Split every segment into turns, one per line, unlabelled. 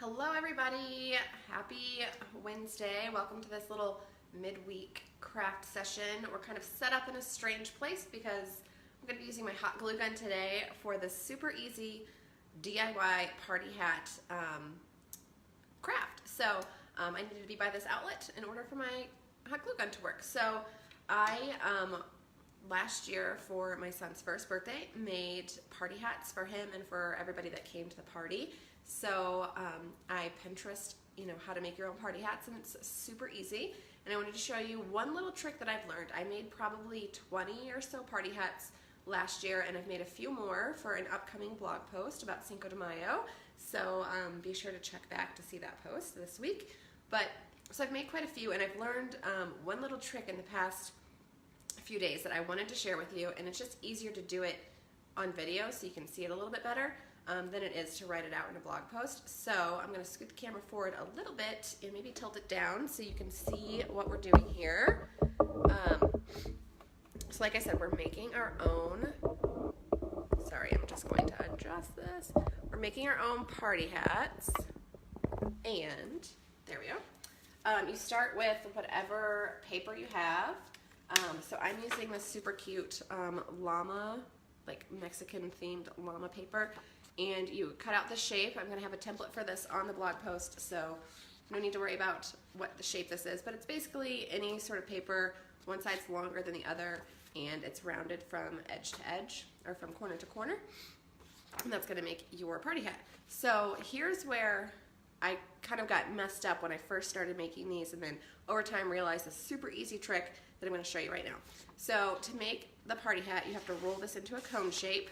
Hello everybody, happy Wednesday. Welcome to this little midweek craft session. We're kind of set up in a strange place because I'm going to be using my hot glue gun today for this super easy DIY party hat craft. So I needed to be by this outlet in order for my hot glue gun to work. So I last year for my son's first birthday made party hats for him and for everybody that came to the party. So I Pinterest, how to make your own party hats, and it's super easy. And I wanted to show you one little trick that I've learned. I made probably 20 or so party hats last year, and I've made a few more for an upcoming blog post about Cinco de Mayo. So be sure to check back to see that post this week. So I've made quite a few, and I've learned one little trick in the past few days that I wanted to share with you, and it's just easier to do it on video so you can see it a little bit better than it is to write it out in a blog post. So I'm going to scoot the camera forward a little bit and maybe tilt it down so you can see what we're doing here. So like I said, we're making our own, sorry, I'm just going to adjust this. We're making our own party hats, and there we go. You start with whatever paper you have. So I'm using this super cute llama, like Mexican themed llama paper, and you cut out the shape. I'm going to have a template for this on the blog post, so no need to worry about what the shape this is, but it's basically any sort of paper. One side's longer than the other, and it's rounded from edge to edge, or from corner to corner, and that's going to make your party hat. So here's where I kind of got messed up when I first started making these, and then over time realized a super easy trick that I'm going to show you right now. So to make the party hat, you have to roll this into a cone shape.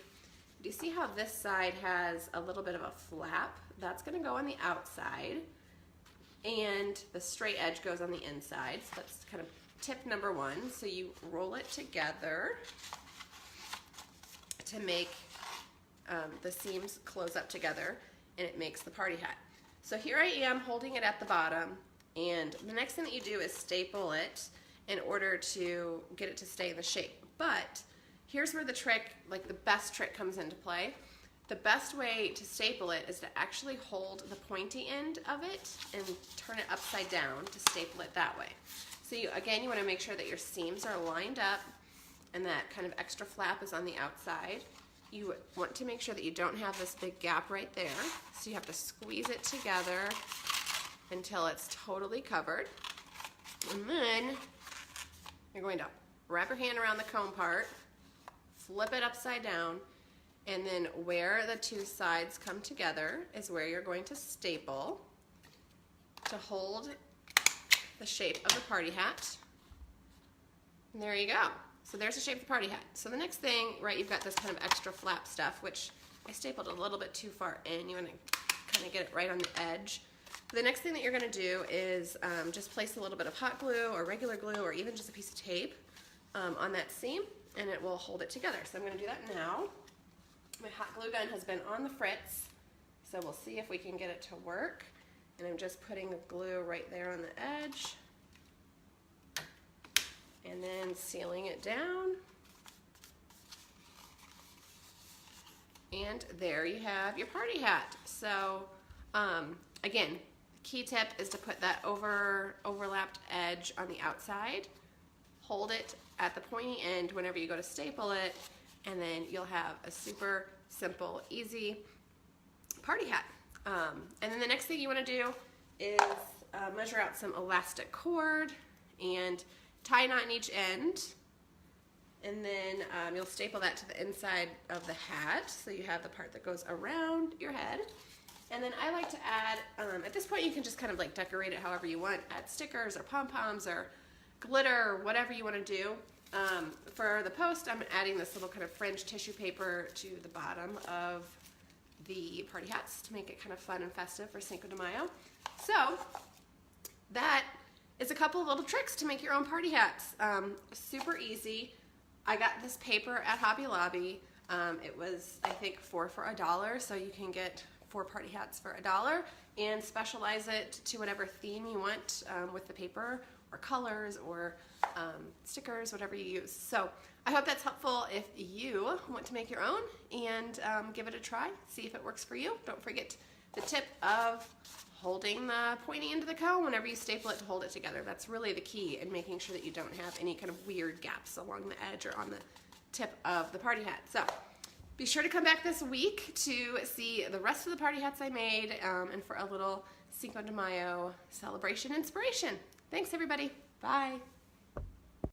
Do you see how this side has a little bit of a flap? That's going to go on the outside, and the straight edge goes on the inside. So that's kind of tip number one. So you roll it together to make the seams close up together, and it makes the party hat. So here I am holding it at the bottom, and the next thing that you do is staple it in order to get it to stay in the shape. But here's where the trick, like the best trick, comes into play. The best way to staple it is to actually hold the pointy end of it and turn it upside down to staple it that way. So again, you want to make sure that your seams are lined up and that kind of extra flap is on the outside. You want to make sure that you don't have this big gap right there. So you have to squeeze it together until it's totally covered. And then you're going to wrap your hand around the cone part, flip it upside down, and then where the two sides come together is where you're going to staple to hold the shape of the party hat. And there you go. So there's the shape of the party hat. So the next thing, right, you've got this kind of extra flap stuff, which I stapled a little bit too far in. You want to kind of get it right on the edge. The next thing that you're going to do is just place a little bit of hot glue or regular glue or even just a piece of tape on that seam, and it will hold it together. So I'm going to do that now. My hot glue gun has been on the fritz, so we'll see if we can get it to work. And I'm just putting the glue right there on the edge and then sealing it down. And there you have your party hat. So again, the key tip is to put that overlapped edge on the outside, hold it at the pointy end whenever you go to staple it, and then you'll have a super simple, easy party hat. And then the next thing you want to do is measure out some elastic cord and tie a knot in each end, and then you'll staple that to the inside of the hat so you have the part that goes around your head. And then I like to add, at this point you can just kind of like decorate it however you want, add stickers or pom-poms or glitter or whatever you want to do. For the post, I'm adding this little kind of fringe tissue paper to the bottom of the party hats to make it kind of fun and festive for Cinco de Mayo. So that is a couple of little tricks to make your own party hats. Super easy. I got this paper at Hobby Lobby. It was, I think, 4 for $1, so you can get 4 party hats for $1 and specialize it to whatever theme you want with the paper or colors or stickers, whatever you use. So I hope that's helpful if you want to make your own and give it a try, see if it works for you. Don't forget the tip of holding the pointy end of the cone whenever you staple it to hold it together. That's really the key in making sure that you don't have any kind of weird gaps along the edge or on the tip of the party hat. So be sure to come back this week to see the rest of the party hats I made and for a little Cinco de Mayo celebration inspiration. Thanks, everybody. Bye.